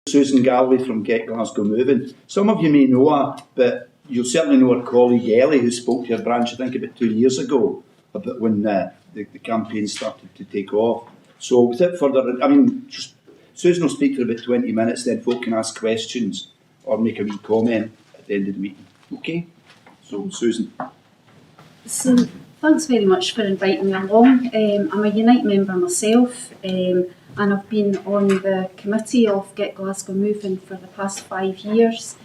Susan Galloway from Get Glasgow Moving. Some of you may know her, but you'll certainly know her colleague Ellie, who spoke to your branch, I think, about 2 years ago, about when the campaign started to take off. So without further, Susan will speak for about 20 minutes, then folk can ask questions or make a wee comment at the end of the meeting. Okay? So, Susan. So, thanks very much for inviting me along. I'm a Unite member myself, and I've been on the committee of Get Glasgow Moving for the past 5 years.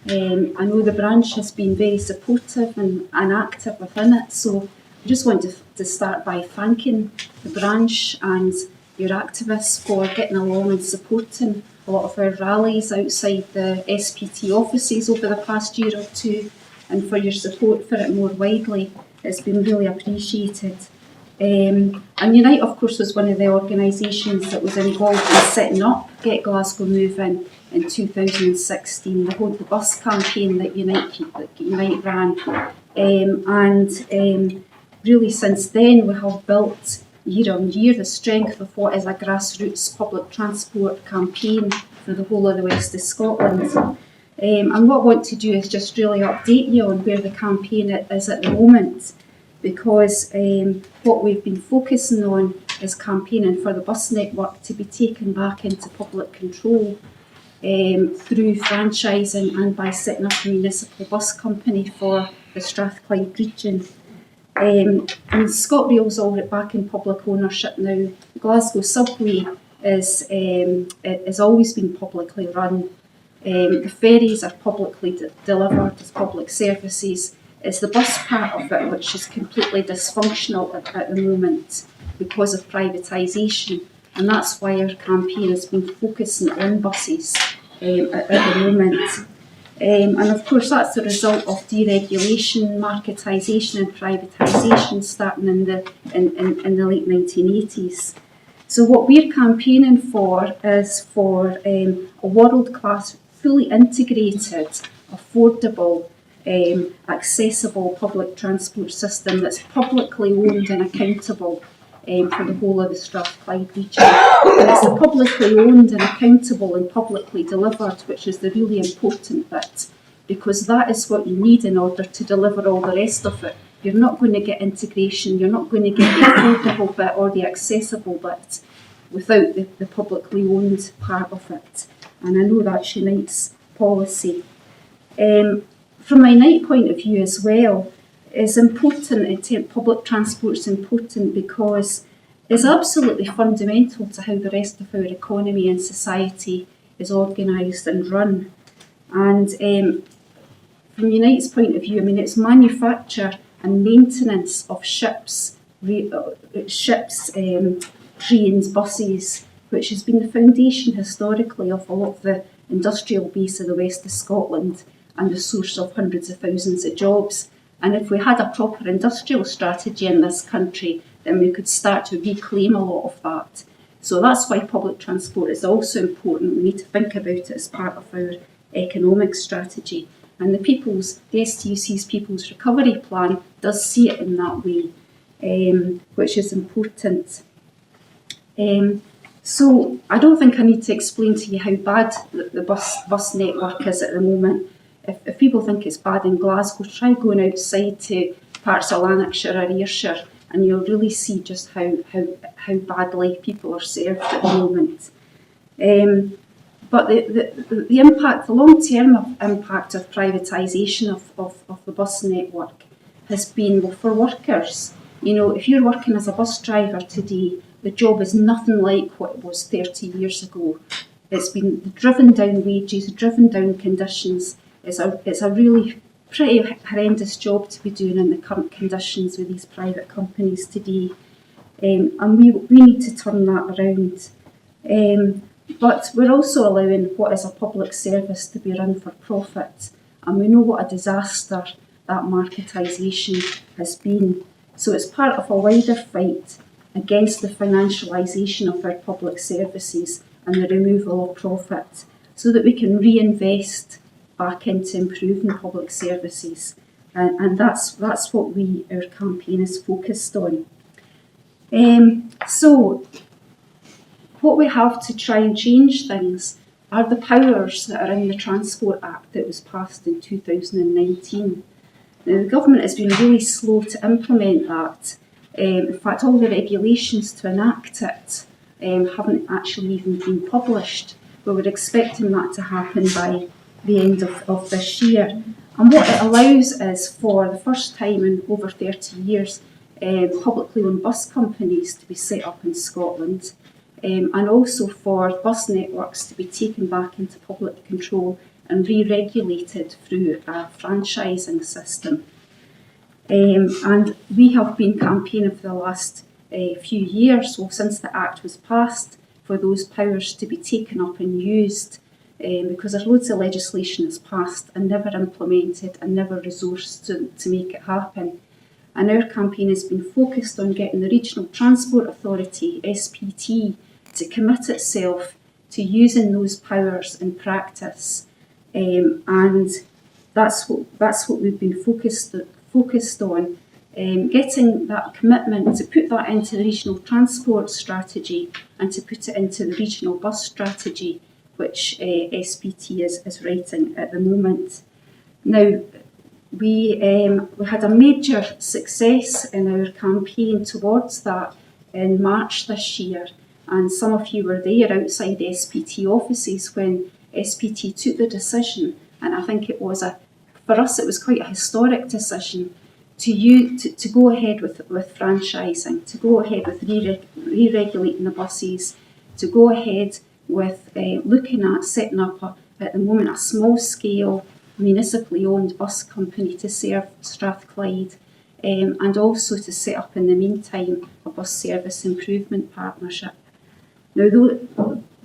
I know the branch has been very supportive and active within it, so I just want to start by thanking the branch and your activists for getting along and supporting a lot of our rallies outside the SPT offices over the past year or two, and for your support for it more widely. It's been really appreciated. And Unite, of course, was one of the organisations that was involved in setting up Get Glasgow Moving in 2016, the Hold the Bus campaign that Unite ran. Really since then we have built year on year the strength of what is a grassroots public transport campaign for the whole of the west of Scotland. And what I want to do is just really update you on where the campaign is at the moment, because what we've been focusing on is campaigning for the bus network to be taken back into public control through franchising and by setting up a municipal bus company for the Strathclyde region. And ScotRail's all back in public ownership now. Glasgow Subway has always been publicly run. The ferries are publicly delivered as public services. It's the bus part of it which is completely dysfunctional at the moment because of privatisation, and that's why our campaign has been focusing on buses at the moment. And of course that's the result of deregulation, marketisation and privatisation starting in the late 1980s. So what we're campaigning for is for a world-class, fully integrated, affordable, accessible public transport system that's publicly owned and accountable for the whole of the Strathclyde region. And it's the publicly owned and accountable and publicly delivered which is the really important bit, because that is what you need in order to deliver all the rest of it. You're not going to get integration, you're not going to get the affordable bit or the accessible bit without the publicly owned part of it. And I know that's Unite's policy. From my Unite point of view as well, it's important, public transport's important because it's absolutely fundamental to how the rest of our economy and society is organised and run. And from Unite's point of view, it's manufacture and maintenance of ships, trains, buses, which has been the foundation historically of a lot of the industrial base of the west of Scotland and the source of hundreds of thousands of jobs. And if we had a proper industrial strategy in this country, then we could start to reclaim a lot of that. So that's why public transport is also important. We need to think about it as part of our economic strategy. And the STUC's People's Recovery Plan does see it in that way, which is important. So I don't think I need to explain to you how bad the bus network is at the moment. If people think it's bad in Glasgow, try going outside to parts of Lanarkshire or Ayrshire and you'll really see just how badly people are served at the moment. But the impact, the long-term impact of privatisation of the bus network has been, for workers, if you're working as a bus driver today, the job is nothing like what it was 30 years ago. It's been driven down wages, driven down conditions. It's a really pretty horrendous job to be doing in the current conditions with these private companies today. And we need to turn that around. But we're also allowing what is a public service to be run for profit. And we know what a disaster that marketisation has been. So it's part of a wider fight against the financialisation of our public services and the removal of profit, so that we can reinvest back into improving public services. And that's what our campaign is focused on. So what we have to try and change things are the powers that are in the Transport Act that was passed in 2019. Now, the government has been really slow to implement that. In fact, all the regulations to enact it haven't actually even been published. We were expecting that to happen by the end of this year. And what it allows is, for the first time in over 30 years, publicly owned bus companies to be set up in Scotland, and also for bus networks to be taken back into public control and re-regulated through a franchising system. And we have been campaigning for the last few years, well, since the Act was passed, for those powers to be taken up and used, because there's loads of legislation that's passed and never implemented and never resourced to make it happen. And our campaign has been focused on getting the Regional Transport Authority, SPT, to commit itself to using those powers in practice. And that's what we've been focused on, getting that commitment to put that into the regional transport strategy and to put it into the regional bus strategy, which SPT is writing at the moment. Now, we had a major success in our campaign towards that in March this year, and some of you were there outside SPT offices when SPT took the decision, and I think it was for us it was quite a historic decision to go ahead with franchising, to go ahead with re-regulating the buses, to go ahead with looking at setting up at the moment a small-scale municipally owned bus company to serve Strathclyde, and also to set up in the meantime a bus service improvement partnership. Now,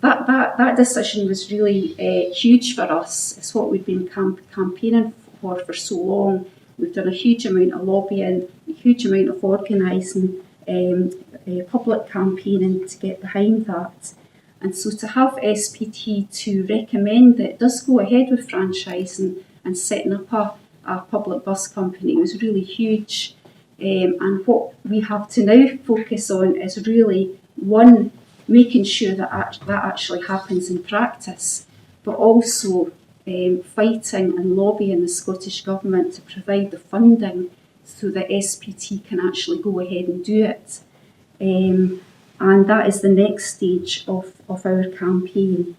that decision was really huge for us. It's what we've been campaigning for so long. We've done a huge amount of lobbying, a huge amount of organising, public campaigning to get behind that. And so to have SPT to recommend that it does go ahead with franchising and setting up a public bus company was really huge. And what we have to now focus on is really, one, making sure that actually happens in practice, but also fighting and lobbying the Scottish Government to provide the funding so that SPT can actually go ahead and do it. And that is the next stage of our campaign.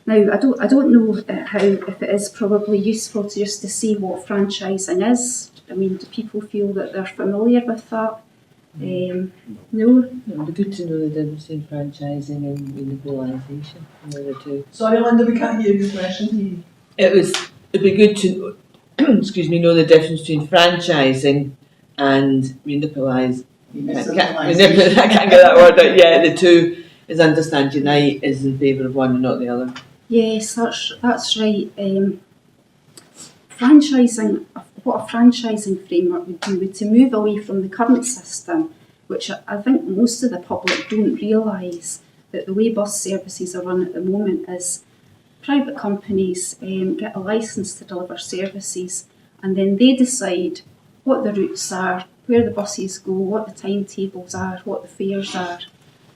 Now, I don't know if it is probably useful to just to see what franchising is. I mean, do people feel that they're familiar with that? No? No, it'd be good to know the difference between franchising and municipalisation, the two. Sorry, Linda, we can't hear your question. It'd be good to know the difference between franchising and municipalisation. I can't get that word out. Yeah, the two is understand unite is in favour of one and not the other. Yes, that's right. Franchising, what a franchising framework would do would to move away from the current system, which I think most of the public don't realise, that the way bus services are run at the moment is private companies get a licence to deliver services, and then they decide what the routes are, where the buses go, what the timetables are, what the fares are.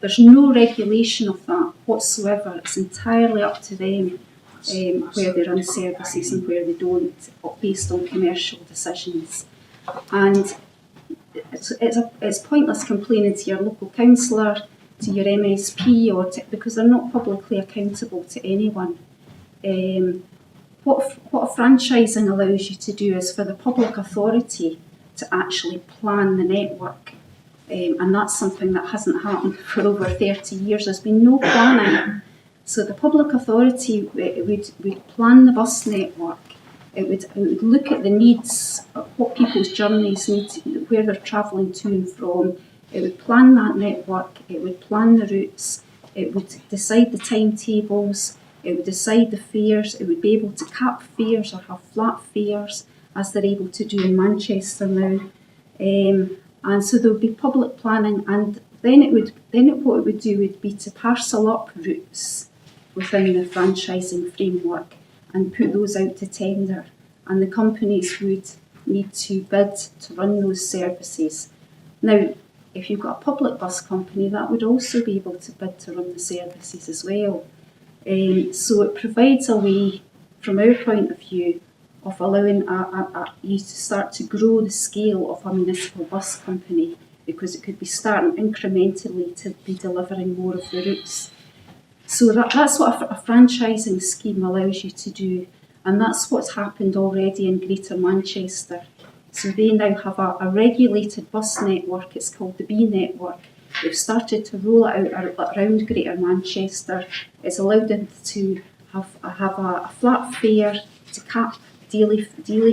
There's no regulation of that whatsoever. It's entirely up to them where they run services and where they don't, based on commercial decisions. And it's pointless complaining to your local councillor, to your MSP, because they're not publicly accountable to anyone. What franchising allows you to do is for the public authority to actually plan the network. And that's something that hasn't happened for over 30 years. There's been no planning. So the public authority would plan the bus network. It would look at the needs, what people's journeys need, where they're travelling to and from. It would plan that network. It would plan the routes. It would decide the timetables. It would decide the fares. It would be able to cap fares or have flat fares, as they're able to do in Manchester now. And so there would be public planning, and then what it would do would be to parcel up routes within the franchising framework and put those out to tender. And the companies would need to bid to run those services. Now, if you've got a public bus company, that would also be able to bid to run the services as well. So it provides a way, from our point of view, of allowing you to start to grow the scale of a municipal bus company, because it could be starting incrementally to be delivering more of the routes. So that's what a franchising scheme allows you to do, and that's what's happened already in Greater Manchester. So they now have a regulated bus network, it's called the B network. They've started to roll it out around Greater Manchester. It's allowed them to have a flat fare to cap daily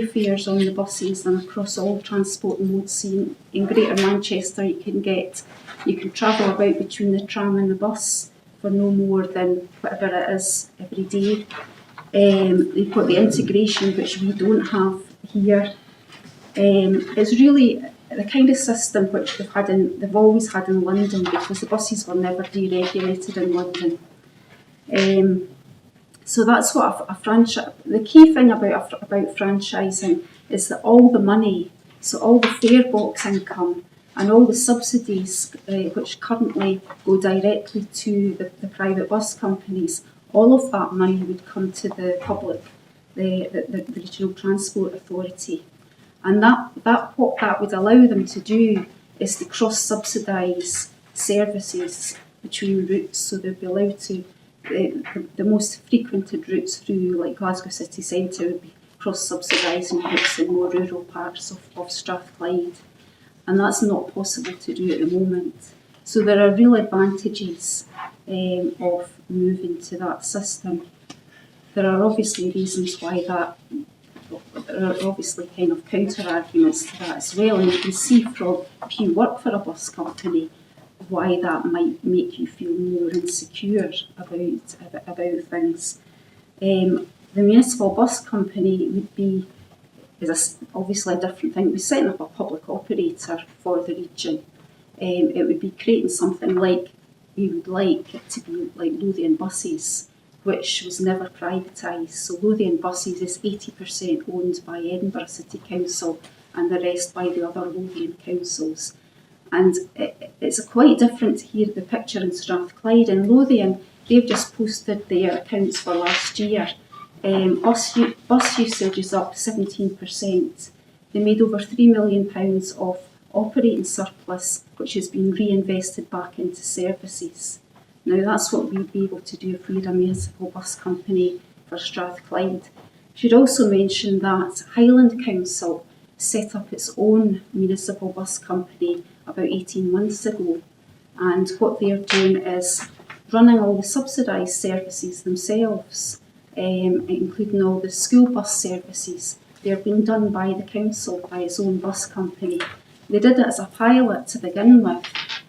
fares on the buses and across all transport modes. So in Greater Manchester you can travel about between the tram and the bus for no more than whatever it is every day. They've got the integration which we don't have here. It's really the kind of system which they've always had in London, because the buses were never deregulated in London. So that's what a franchise. The key thing about franchising is that all the money, so all the fare box income and all the subsidies which currently go directly to the private bus companies, all of that money would come to the public, the Regional Transport Authority. And what that would allow them to do is to cross-subsidise services between routes, so they'd be allowed to, the most frequented routes through like Glasgow city centre would be cross-subsidising routes in more rural parts of Strathclyde, and that's not possible to do at the moment. So there are real advantages of moving to that system. There are obviously reasons why there are obviously kind of counter-arguments to that as well, and you can see from, if you work for a bus company, why that might make you feel more insecure about things. The municipal bus company is obviously a different thing. We're setting up a public operator for the region. It would be creating something like we would like it to be like Lothian Buses, which was never privatised. So Lothian Buses is 80% owned by Edinburgh City Council and the rest by the other Lothian councils. And it's quite different here, the picture in Strathclyde. In Lothian, they've just posted their accounts for last year. Bus usage is up 17%. They made over £3 million of operating surplus, which has been reinvested back into services. Now that's what we'd be able to do if we had a municipal bus company for Strathclyde. I should also mention that Highland Council set up its own municipal bus company about 18 months ago, and what they're doing is running all the subsidised services themselves, including all the school bus services. They're being done by the council, by its own bus company. They did it as a pilot to begin with,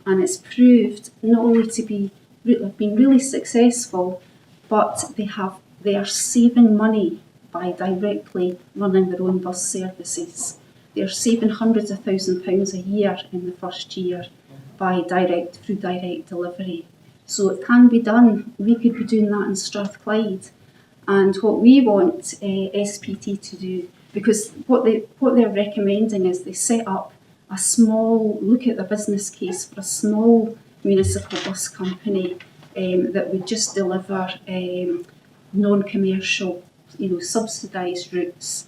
and it's proved not only to be been really successful, but they are saving money by directly running their own bus services. They're saving hundreds of £1,000s a year in the first year by direct delivery. So it can be done. We could be doing that in Strathclyde. And what we want SPT to do, because what they're recommending is they set up look at the business case for a small municipal bus company that would just deliver non-commercial, subsidised routes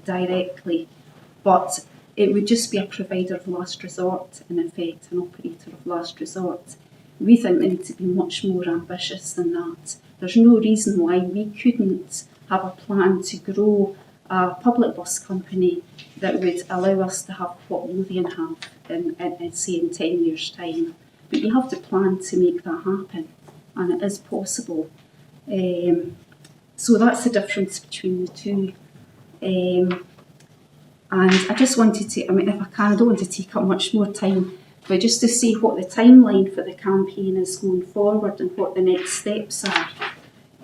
directly, but it would just be a provider of last resort, in effect, an operator of last resort. We think they need to be much more ambitious than that. There's no reason why we couldn't have a plan to grow a public bus company that would allow us to have what Lothian have in say in 10 years' time. But you have to plan to make that happen, and it is possible. So that's the difference between the two. And I just wanted to, if I can, I don't want to take up much more time, but just to see what the timeline for the campaign is going forward and what the next steps are.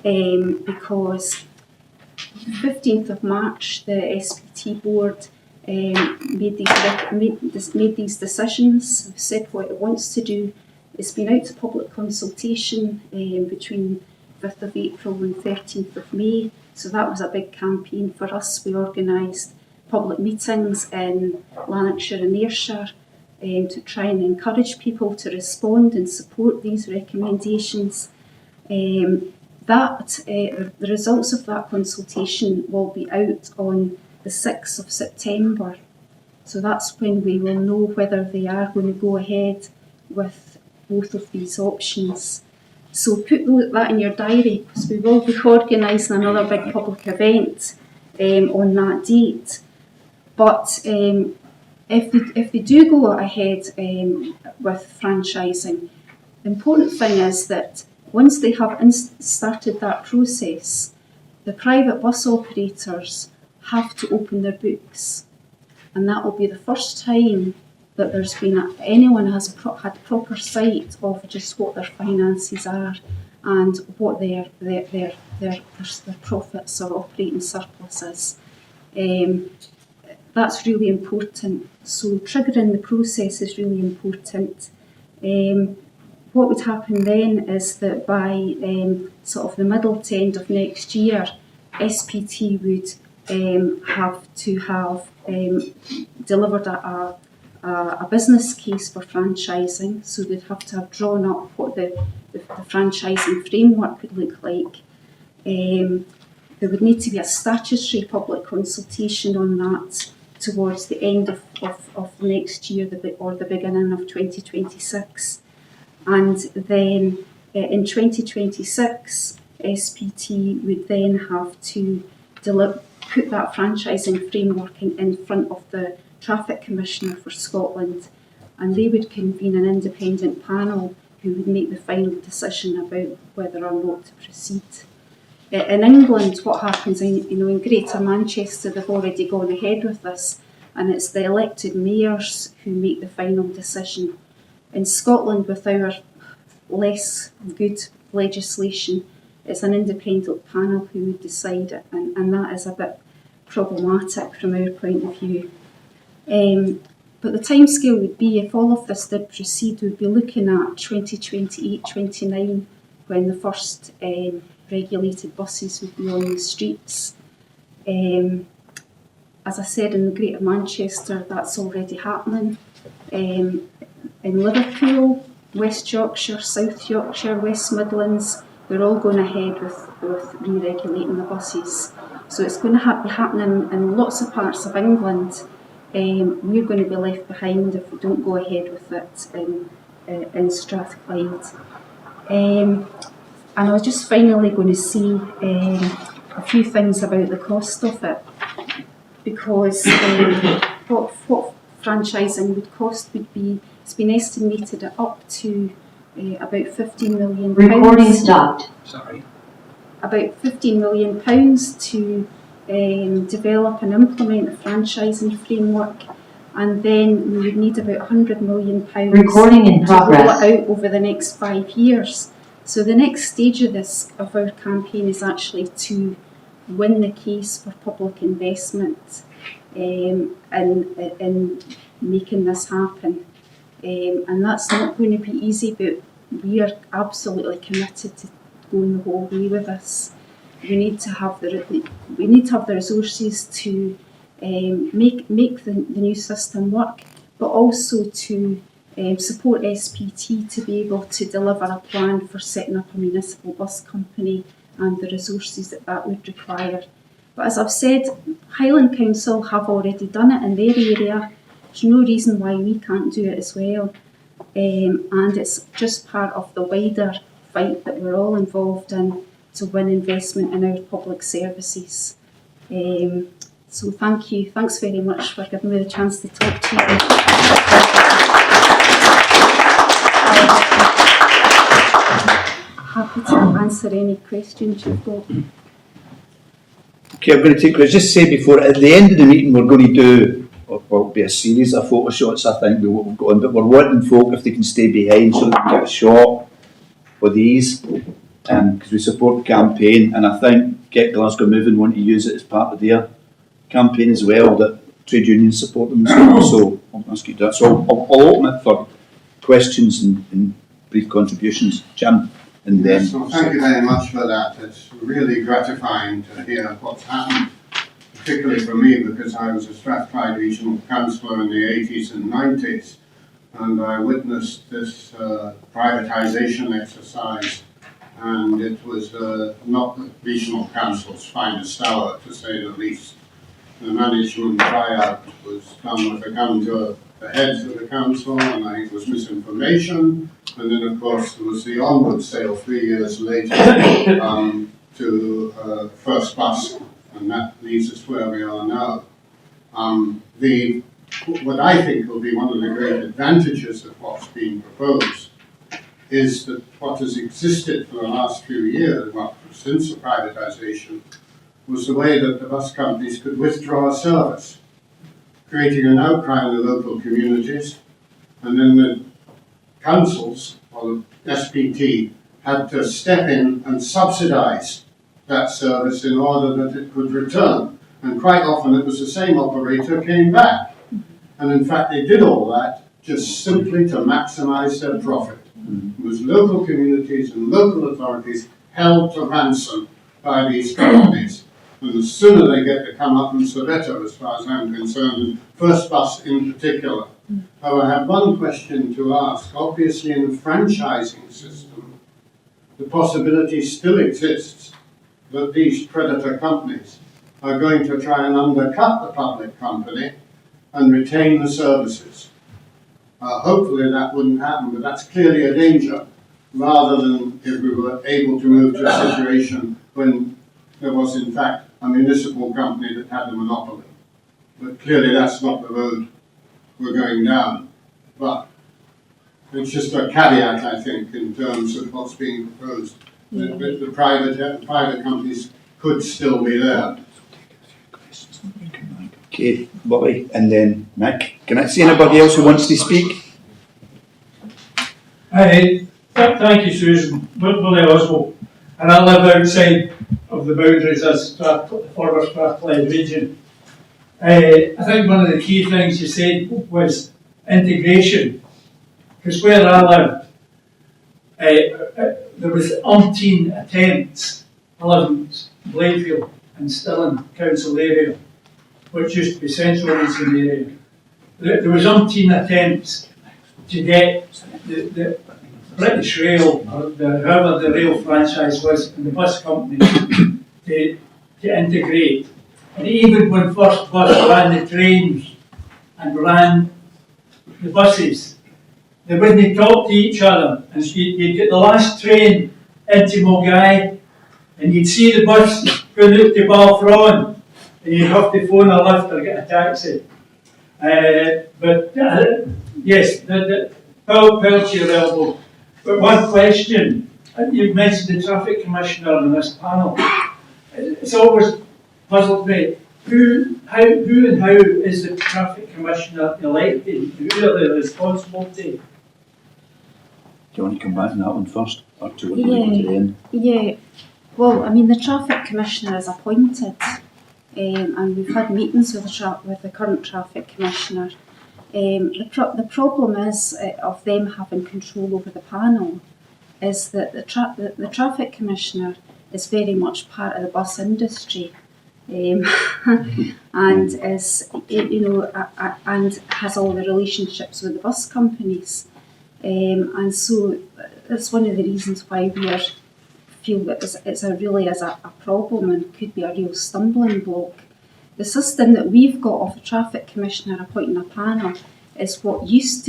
Because 15th of March, the SPT board made these decisions, said what it wants to do. It's been out to public consultation between 5th of April and 13th of May. So that was a big campaign for us. We organised public meetings in Lanarkshire and Ayrshire to try and encourage people to respond and support these recommendations. The results of that consultation will be out on the 6th of September. So that's when we will know whether they are going to go ahead with both of these options. So put that in your diary, because we will be organising another big public event on that date. But if they do go ahead with franchising, the important thing is that once they have started that process, the private bus operators have to open their books, and that will be the first time that there's been anyone has had proper sight of just what their finances are and what their profits or operating surplus is. That's really important. So triggering the process is really important. What would happen then is that by sort of the middle to end of next year, SPT would have to have delivered a business case for franchising. So they'd have to have drawn up what the franchising framework would look like. There would need to be a statutory public consultation on that towards the end of next year or the beginning of 2026. And then in 2026, SPT would then have to put that franchising framework in front of the Traffic Commissioner for Scotland, and they would convene an independent panel who would make the final decision about whether or not to proceed. In England, what happens in Greater Manchester, they've already gone ahead with this, and it's the elected mayors who make the final decision. In Scotland, with our less good legislation, it's an independent panel who would decide it, and that is a bit problematic from our point of view. But the timescale would be, if all of this did proceed, we'd be looking at 2028-29 when the first regulated buses would be on the streets. As I said, in the Greater Manchester, that's already happening. In Liverpool, West Yorkshire, South Yorkshire, West Midlands, we're all going ahead with re-regulating the buses. So it's going to be happening in lots of parts of England. We're going to be left behind if we don't go ahead with it in Strathclyde. And I was just finally going to say a few things about the cost of it, because what franchising would cost would be, it's been estimated at up to about £15 million. Recording stopped. Sorry. About £15 million to develop and implement a franchising framework, and then we would need about £100 million Recording in progress. to roll it out over the next 5 years. So the next stage of our campaign is actually to win the case for public investment in making this happen. And that's not going to be easy, but we are absolutely committed to going the whole way with this. We need to have the resources to make the new system work, but also to support SPT to be able to deliver a plan for setting up a municipal bus company and the resources that would require. But as I've said, Highland Council have already done it in their area. There's no reason why we can't do it as well. And it's just part of the wider fight that we're all involved in to win investment in our public services. So thank you. Thanks very much for giving me the chance to talk to you. Happy to answer any questions you've got. Okay, I'm going to take questions. Just say before, at the end of the meeting, we're going to do, well, it'll be a series of photo shots, I think, with what we've got on, but we're wanting folk, if they can stay behind, so they can get a shot for these, because we support the campaign, and I think Get Glasgow Moving want to use it as part of their campaign as well, that trade unions support them and so I'll ask you that. So I'll open it for questions and brief contributions. Jim, and then... So thank you very much for that. It's really gratifying to hear what's happened, particularly for me, because I was a Strathclyde Regional Councillor in the 80s and 90s, and I witnessed this privatisation exercise and it was not the regional council's finest hour, to say the least. The management tryout was done with a gun to the heads of the council, and I think it was misinformation. And then, of course, there was the onward sale 3 years later to First Bus, and that leaves us where we are now. What I think will be one of the great advantages of what's being proposed is that what has existed for the last few years, well, since the privatisation, was the way that the bus companies could withdraw a service, creating an outcry in the local communities, and then the councils, or the SPT, had to step in and subsidise that service in order that it could return. And quite often it was the same operator came back. And in fact they did all that just simply to maximise their profit. It was local communities and local authorities held to ransom by these companies. And the sooner they get the comeuppance, the better, as far as I'm concerned, and First Bus in particular. However, I have one question to ask. Obviously, in the franchising system, the possibility still exists that these predator companies are going to try and undercut the public company and retain the services. Hopefully that wouldn't happen, but that's clearly a danger, rather than if we were able to move to a situation when there was in fact a municipal company that had a monopoly. But clearly that's not the road we're going down. But it's just a caveat, I think, in terms of what's being proposed. The private companies could still be there. Okay, Willie, and then Nick. Can I see anybody else who wants to speak? Thank you, Susan. Willie Oswald, and I live outside of the boundaries of the former Strathclyde region. I think one of the key things you said was integration, because where I lived, there was umpteen attempts. I live in Blakefield and Stirling council area, which used to be Central Region area. There was umpteen attempts to get the British Rail, or whoever the rail franchise was, and the bus company to integrate. And even when First Bus ran the trains and ran the buses, they wouldn't talk to each other. And you'd get the last train into Mulgai, and you'd see the bus going out to Balfron, and you'd have to phone a lift or get a taxi. Yes, the power to your elbow. But one question, you've mentioned the traffic commissioner on this panel. It's always puzzled me. Who and how is the traffic commissioner elected? Who are they responsible to? Do you want to come back on that one first? Or do you want to go to the end? Yeah. Well, I mean, the traffic commissioner is appointed, and we've had meetings with the current traffic commissioner. The problem is of them having control over the panel is that the traffic commissioner is very much part of the bus industry, and is and has all the relationships with the bus companies, and so that's one of the reasons why we feel that it's a problem and could be a real stumbling block. The system that we've got of a traffic commissioner appointing a panel is what was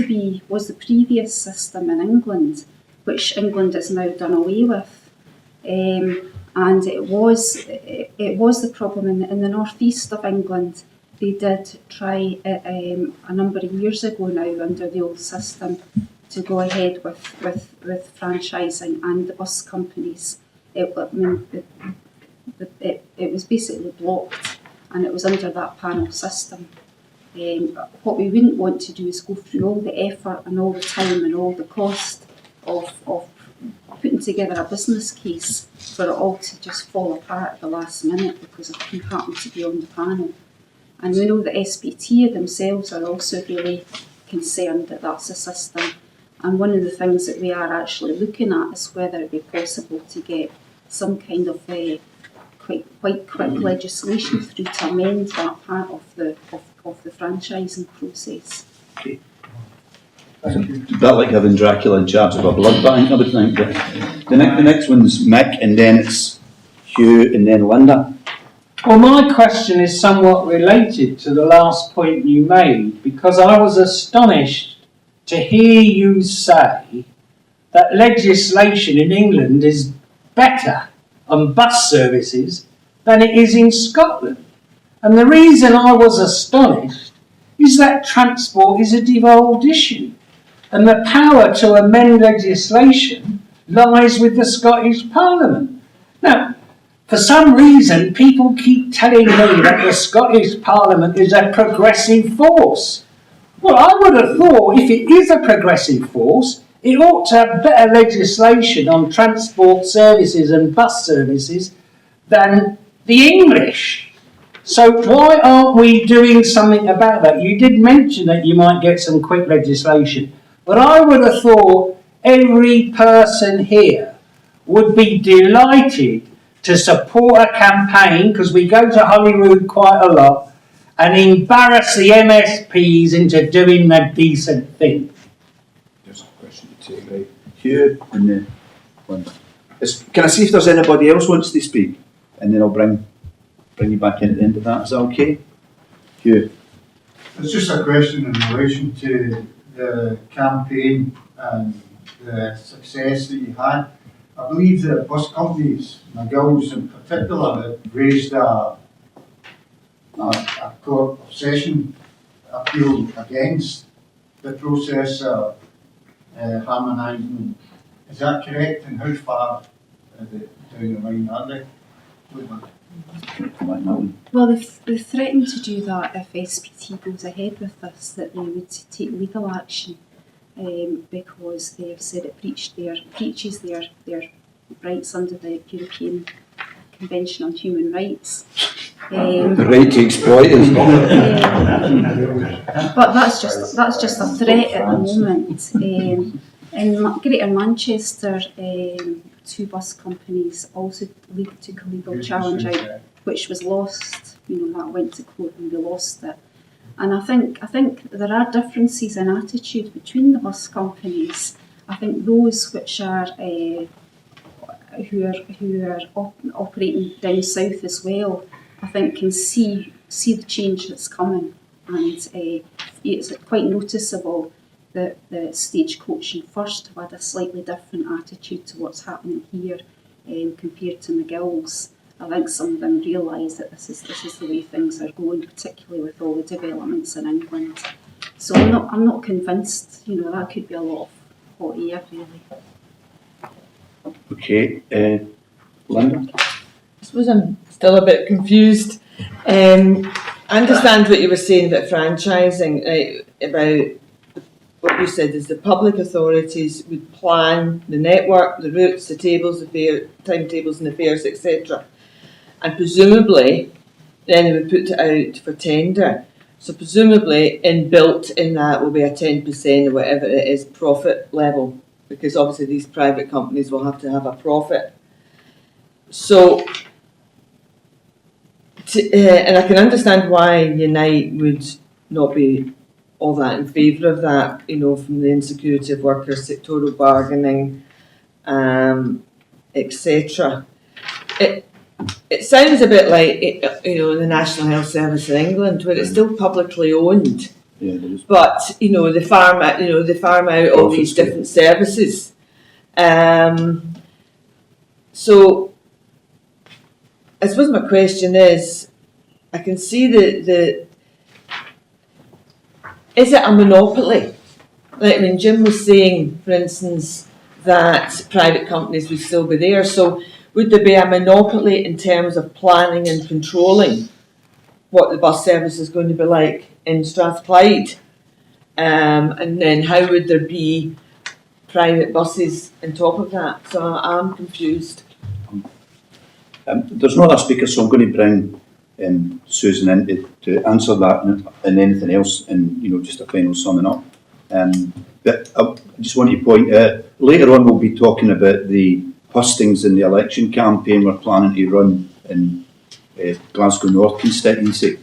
the previous system in England, which England has now done away with. And it was the problem in the northeast of England. They did try a number of years ago now under the old system to go ahead with franchising, and the bus companies. It was basically blocked, and it was under that panel system. What we wouldn't want to do is go through all the effort and all the time and all the cost of putting together a business case for it all to just fall apart at the last minute because of who happened to be on the panel. And we know that SPT themselves are also really concerned that that's a system. And one of the things that we are actually looking at is whether it be possible to get some kind of quite quick legislation through to amend that part of the franchising process. Okay. Thank you. It's a bit like having Dracula in charge of a blood bank, I would think. But the next one's Mick, and then it's Hugh, and then Linda. Well, my question is somewhat related to the last point you made, because I was astonished to hear you say that legislation in England is better on bus services than it is in Scotland. And the reason I was astonished is that transport is a devolved issue, and the power to amend legislation lies with the Scottish Parliament. Now, for some reason, people keep telling me that the Scottish Parliament is a progressive force. Well, I would have thought if it is a progressive force, it ought to have better legislation on transport services and bus services than the English. So why aren't we doing something about that? You did mention that you might get some quick legislation, but I would have thought every person here would be delighted to support a campaign, because we go to Holyrood quite a lot, and embarrass the MSPs into doing the decent thing. There's a question to take, right? Hugh, and then Linda. Can I see if there's anybody else wants to speak? And then I'll bring you back in at the end of that. Is that okay? Hugh. It's just a question in relation to the campaign and the success that you had. I believe that bus companies, McGill's in particular, have raised a court of session appeal against the process of harmonising. Is that correct? And how far down the line are they? Well, they've threatened to do that if SPT goes ahead with this, that they would take legal action, because they have said it breaches their rights under the European Convention on Human Rights. The right to exploit is. But that's just a threat at the moment. In Greater Manchester, two bus companies also took a legal challenge out, which was lost. That went to court and they lost it. And I think there are differences in attitude between the bus companies. I think those which are who are operating down south as well, I think can see the change that's coming, and it's quite noticeable that the Stagecoach and First have had a slightly different attitude to what's happening here compared to McGill's. I think some of them realise that this is the way things are going, particularly with all the developments in England. So I'm not convinced. That could be a lot of hot air, really. Okay, Linda. I suppose I'm still a bit confused. I understand what you were saying about franchising, about what you said is the public authorities would plan the network, the routes, the tables, the timetables and the fares, etc. And presumably then they would put it out for tender. So presumably inbuilt in that will be a 10% or whatever it is profit level, because obviously these private companies will have to have a profit. So, and I can understand why Unite would not be all that in favour of that, from the insecurity of workers, sectoral bargaining, etc. It sounds a bit like the National Health Service in England, where it's still publicly owned. Yeah, there is. But they farm out all these different services. So I suppose my question is, I can see is it a monopoly? Like Jim was saying, for instance, that private companies would still be there. So would there be a monopoly in terms of planning and controlling what the bus service is going to be like in Strathclyde? And then how would there be private buses on top of that? So I'm confused. There's no other speaker, so I'm going to bring Susan in to answer that and anything else, and just a final summing up. But I just want to point out, later on we'll be talking about the hustings in the election campaign we're planning to run in Glasgow North constituency.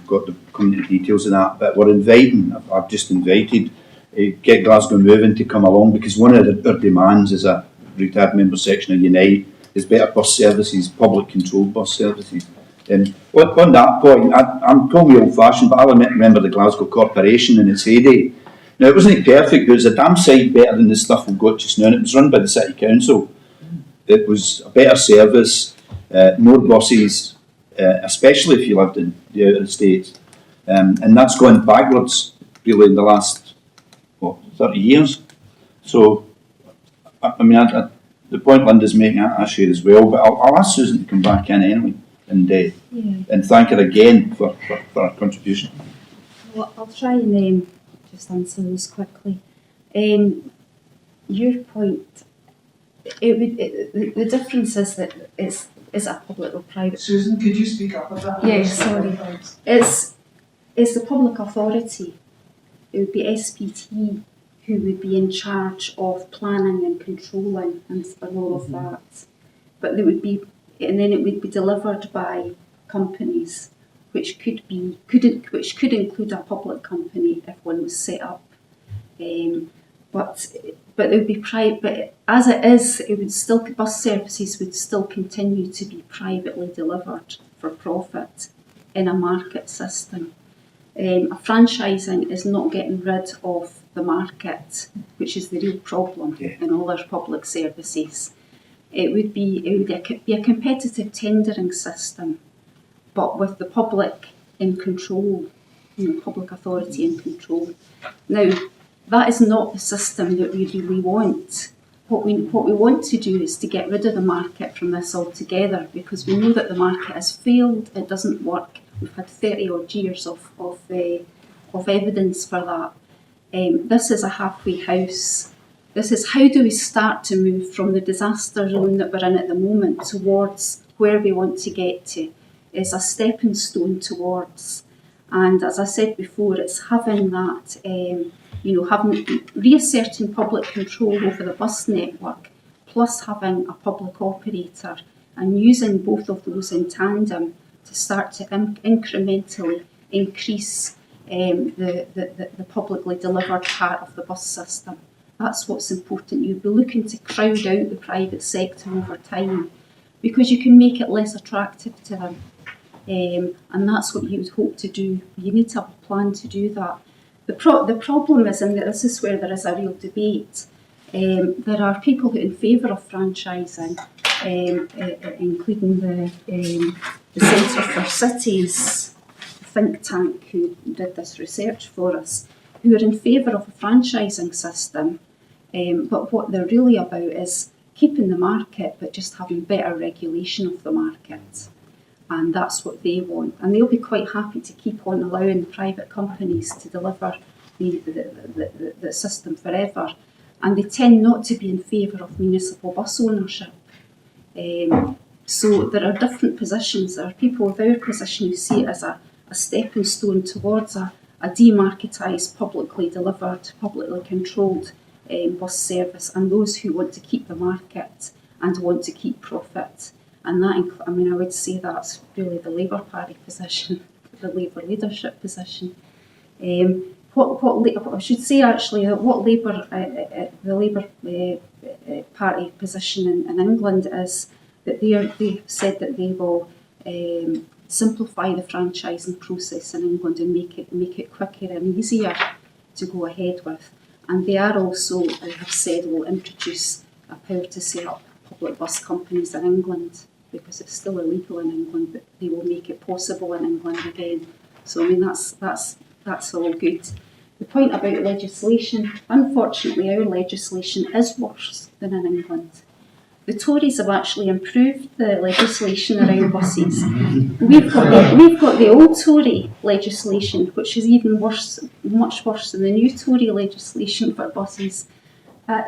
Got the community details of that, but we're inviting, I've just invited get Glasgow Moving to come along, because one of our demands as a retired member section of Unite is better bus services, public controlled bus services. On that point, I'm calling me old fashioned, but I remember the Glasgow Corporation in its heyday. Now, it wasn't perfect, but it was a damn sight better than the stuff we've got just now, and it was run by the City Council. It was a better service, more buses, especially if you lived in the outer estates. And that's gone backwards, really, in the last, 30 years. So, I mean, the point Linda's making, I share as well, but I'll ask Susan to come back in anyway, and thank her again for her contribution. Well, I'll try and just answer those quickly. Your point, the difference is that it's a public or private. Susan, could you speak up a bit? Yeah, sorry. It's the public authority. It would be SPT who would be in charge of planning and controlling and all of that. But there would be, and then it would be delivered by companies, which could include a public company if one was set up. But it would be private. But as it is, bus services would still continue to be privately delivered for profit in a market system. A franchising is not getting rid of the market, which is the real problem in all our public services. It would be a competitive tendering system, but with the public in control, public authority in control. Now, that is not the system that we really want. What we want to do is to get rid of the market from this altogether, because we know that the market has failed, it doesn't work. We've had 30 odd years of evidence for that. This is a halfway house. This is how do we start to move from the disaster zone that we're in at the moment towards where we want to get to. It's a stepping stone towards. And as I said before, it's having that, reasserting public control over the bus network, plus having a public operator, and using both of those in tandem to start to incrementally increase the publicly delivered part of the bus system. That's what's important. You'd be looking to crowd out the private sector over time, because you can make it less attractive to them. And that's what you would hope to do. You need to have a plan to do that. The problem is, and this is where there is a real debate, there are people who are in favour of franchising, including the Centre for Cities think tank who did this research for us, who are in favour of a franchising system, but what they're really about is keeping the market but just having better regulation of the market. And that's what they want. And they'll be quite happy to keep on allowing private companies to deliver the system forever. And they tend not to be in favour of municipal bus ownership. So there are different positions. There are people with our position who see it as a stepping stone towards a demarketised, publicly delivered, publicly controlled bus service, and those who want to keep the market and want to keep profit. And that, I would say that's really the Labour Party position, the Labour leadership position. I should say actually that what the Labour Party position in England is that they've said that they will simplify the franchising process in England and make it quicker and easier to go ahead with. And they are also, they have said, will introduce a power to set up public bus companies in England, because it's still illegal in England, but they will make it possible in England again. So that's all good. The point about legislation, unfortunately our legislation is worse than in England. The Tories have actually improved the legislation around buses. We've got the old Tory legislation, which is even worse, much worse than the new Tory legislation for buses.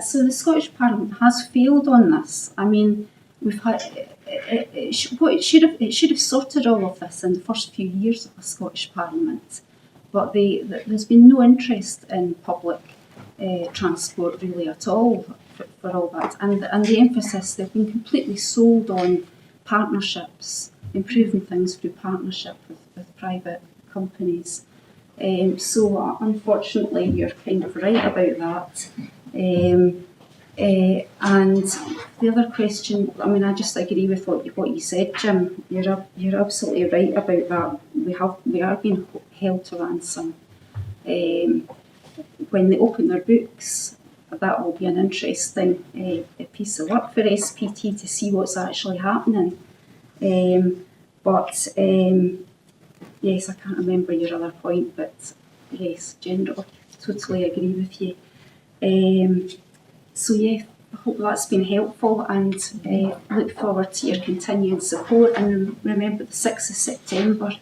So the Scottish Parliament has failed on this. I mean, we've had it should have sorted all of this in the first few years of the Scottish Parliament, but there's been no interest in public transport really at all for all that, and the emphasis, they've been completely sold on partnerships, improving things through partnership with private companies. So unfortunately, you're kind of right about that. And the other question, I mean, I just agree with what you said, Jim. You're absolutely right about that. We are being held to ransom. When they open their books, that will be an interesting piece of work for SPT to see what's actually happening. But yes, I can't remember your other point, but yes, generally, totally agree with you. So yeah, I hope that's been helpful, and look forward to your continuing support. And remember, the 6th of September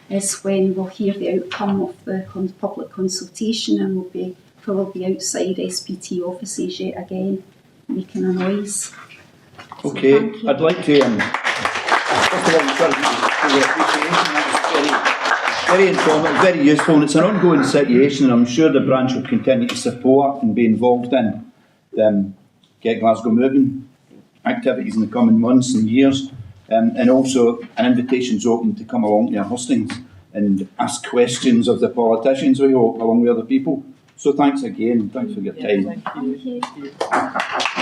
is when we'll hear the outcome of the public consultation, and we'll be probably outside SPT offices yet again, making a noise. Okay, So thank you. I'd like to, first of all, encourage you for your appreciation. That was very informative, very useful, and it's an ongoing situation, and I'm sure the branch will continue to support and be involved in the Get Glasgow Moving activities in the coming months and years, and also an invitation's open to come along to our hustings and ask questions of the politicians, we hope, along with other people. So thanks again, thanks for your time. Thank you. Thank you.